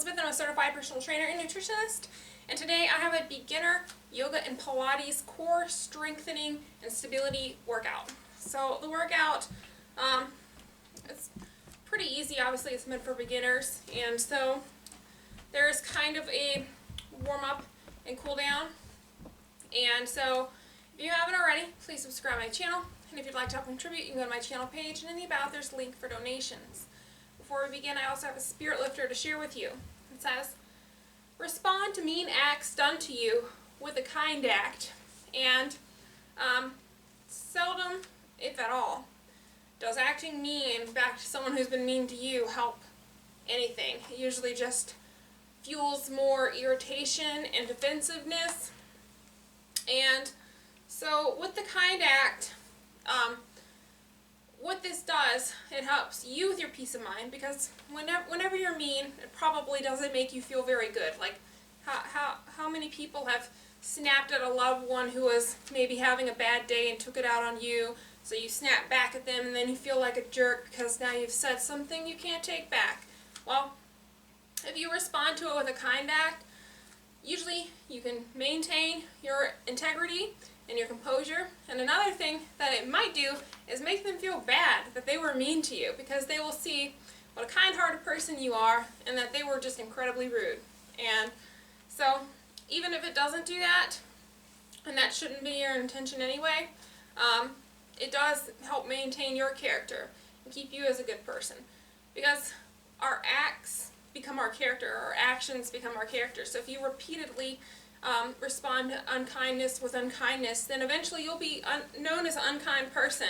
Elizabeth. I'm a certified personal trainer and nutritionist, and today I have a beginner yoga and Pilates core strengthening and stability workout. So the workout, it's pretty easy. Obviously it's meant for beginners, and so there's kind of a warm-up and cool down. And so if you haven't already, please subscribe to my channel, and if you'd like to help contribute, you can go to my channel page, and in the about there's a link for donations. Before we begin, I also have a spirit lifter to share with you. It says, respond to mean acts done to you with a kind act. And seldom, if at all, does acting mean back to someone who's been mean to you help anything. It usually just fuels more irritation and defensiveness. And so with the kind act, what this does, it helps you with your peace of mind, because whenever you're mean, it probably doesn't make you feel very good. Like, how many people have snapped at a loved one who was maybe having a bad day and took it out on you, so you snap back at them and then you feel like a jerk because now you've said something you can't take back. Well, if you respond to it with a kind act, usually you can maintain your integrity and your composure. And another thing that it might do is make them feel bad that they were mean to you, because they will see what a kind-hearted person you are and that they were just incredibly rude. And so even if it doesn't do that, and that shouldn't be your intention anyway, it does help maintain your character and keep you as a good person, because our acts become our character, our actions become our character. So if you repeatedly respond to unkindness with unkindness, then eventually you'll be known as an unkind person.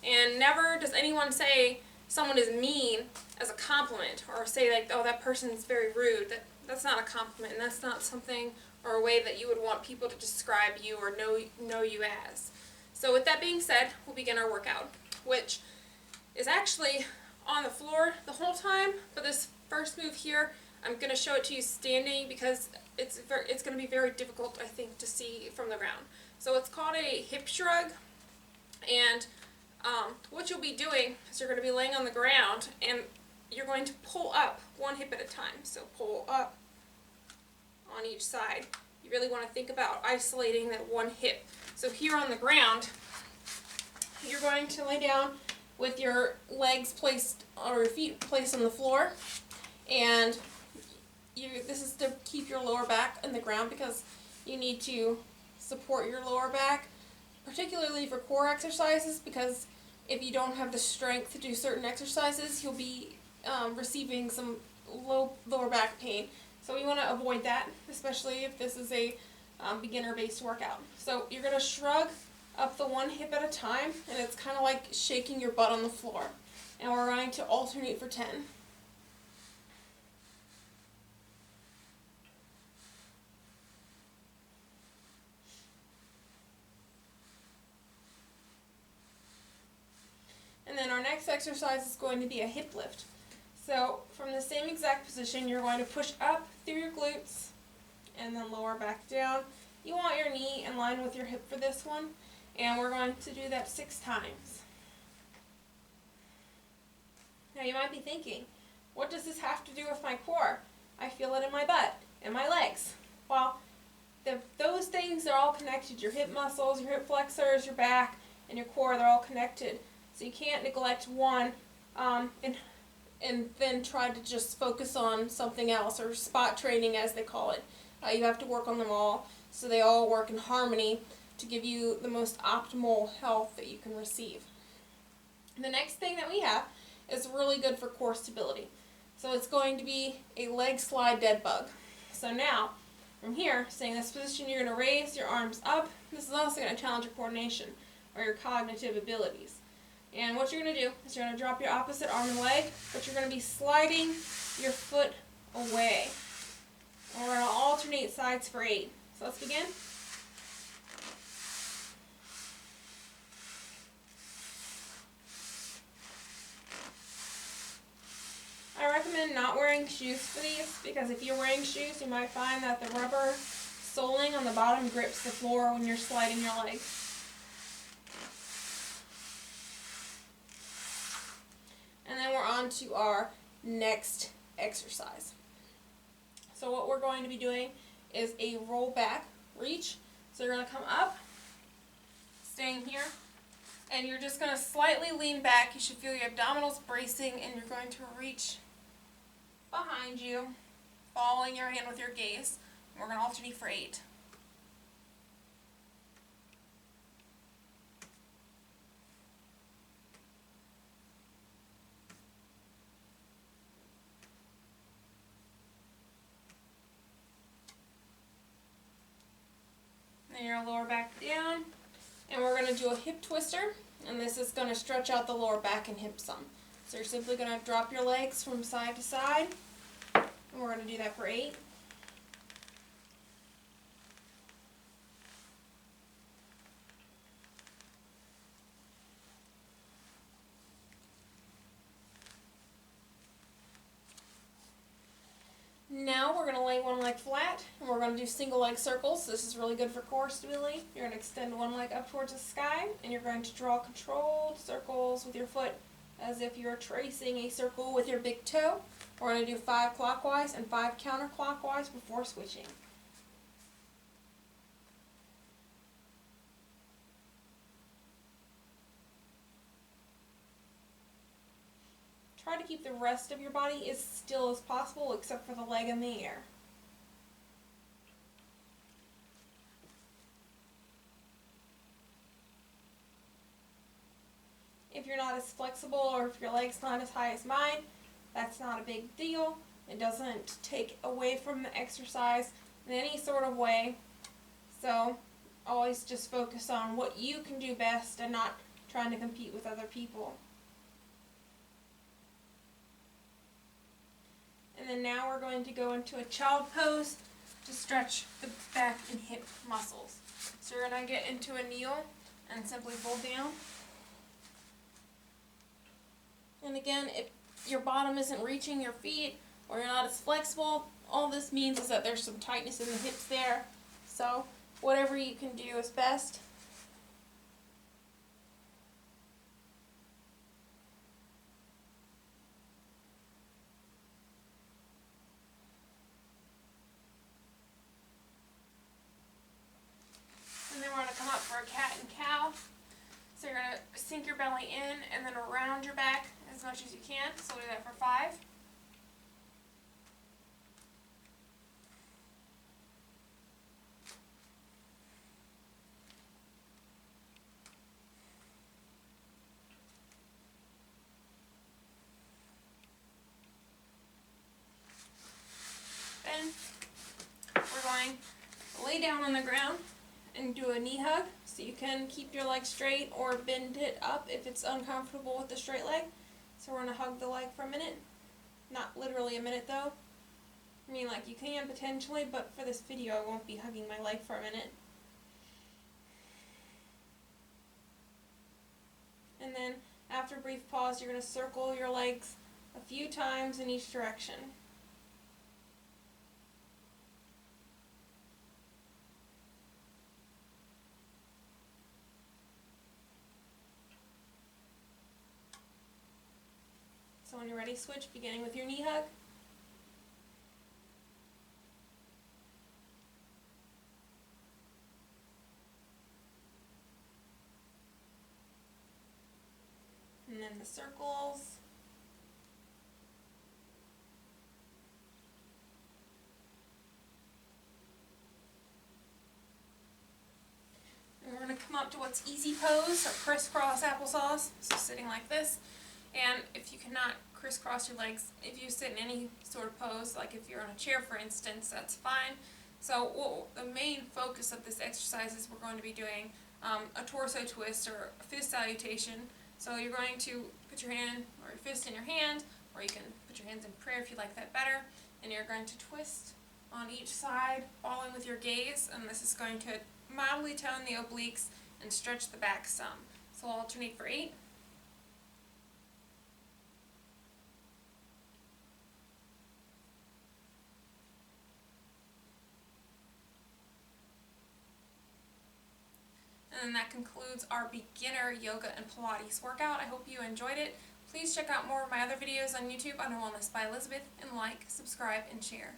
And never does anyone say someone is mean as a compliment, or say like, oh, that person is very rude. That's not a compliment, and that's not something or a way that you would want people to describe you or know you as. So with that being said, we'll begin our workout, which is actually on the floor the whole time, but this first move here, I'm going to show it to you standing because it's going to be very difficult, I think, to see from the ground. So it's called a hip shrug, and what you'll be doing is you're going to be laying on the ground and you're going to pull up one hip at a time. So pull up on each side. You really want to think about isolating that one hip. So here on the ground, you're going to lay down with your legs placed, or your feet placed on the floor, and this is to keep your lower back in the ground, because you need to support your lower back, particularly for core exercises, because if you don't have the strength to do certain exercises, you'll be receiving some lower back pain. So we want to avoid that, especially if this is a beginner-based workout. So you're going to shrug up the one hip at a time, and it's kind of like shaking your butt on the floor. And we're going to alternate for 10. And then our next exercise is going to be a hip lift. So from the same exact position, you're going to push up through your glutes and then lower back down. You want your knee in line with your hip for this one, and we're going to do that 6 times. Now you might be thinking, what does this have to do with my core? I feel it in my butt and my legs. Well, those things are all connected. Your hip muscles, your hip flexors, your back, and your core, they're all connected. So you can't neglect one and then try to just focus on something else, or spot training as they call it. You have to work on them all so they all work in harmony to give you the most optimal health that you can receive. The next thing that we have is really good for core stability. So it's going to be a leg slide dead bug. So now, from here, staying in this position, you're going to raise your arms up. This is also going to challenge your coordination or your cognitive abilities. And what you're going to do is you're going to drop your opposite arm and leg, but you're going to be sliding your foot away. And we're going to alternate sides for 8. So let's begin. I recommend not wearing shoes for these, because if you're wearing shoes, you might find that the rubber soling on the bottom grips the floor when you're sliding your legs. And then we're on to our next exercise. So what we're going to be doing is a roll back reach. So you're going to come up, staying here, and you're just going to slightly lean back. You should feel your abdominals bracing, and you're going to reach behind you, following your hand with your gaze. And we're going to alternate for 8. And your lower back down, and we're going to do a hip twister, and this is going to stretch out the lower back and hip some. So you're simply going to drop your legs from side to side, and we're going to do that for 8. Now we're going to lay one leg flat, and we're going to do single leg circles. This is really good for core stability. You're going to extend one leg up towards the sky, and you're going to draw controlled circles with your foot as if you're tracing a circle with your big toe. We're going to do 5 clockwise and 5 counterclockwise before switching. Try to keep the rest of your body as still as possible except for the leg in the air. If you're not as flexible or if your leg's not as high as mine, that's not a big deal. It doesn't take away from the exercise in any sort of way. So always just focus on what you can do best and not trying to compete with other people. And then now we're going to go into a child pose to stretch the back and hip muscles. So you're going to get into a kneel and simply fold down. And again, if your bottom isn't reaching your feet or you're not as flexible, all this means is that there's some tightness in the hips there. So whatever you can do is best. And then we're going to come up for a cat and cow. So you're going to sink your belly in and then around your back as much as you can. So we'll do that for 5. Then we're going to lay down on the ground and do a knee hug, so you can keep your leg straight or bend it up if it's uncomfortable with the straight leg. So we're going to hug the leg for a minute. Not literally a minute though. I mean, like, you can potentially, but for this video I won't be hugging my leg for a minute. And then after a brief pause, you're going to circle your legs a few times in each direction. So when you're ready, switch, beginning with your knee hug. And then the circles. And we're going to come up to what's easy pose, or crisscross applesauce, so sitting like this. And if you cannot crisscross your legs, if you sit in any sort of pose, like if you're on a chair for instance, that's fine. So the main focus of this exercise is we're going to be doing a torso twist or a fist salutation. So you're going to put your hand or your fist in your hand, or you can put your hands in prayer if you like that better, and you're going to twist on each side, following with your gaze, and this is going to mildly tone the obliques and stretch the back some. So I'll alternate for 8. And that concludes our beginner yoga and Pilates workout. I hope you enjoyed it. Please check out more of my other videos on YouTube under Wellness by Elizabeth, and like, subscribe, and share.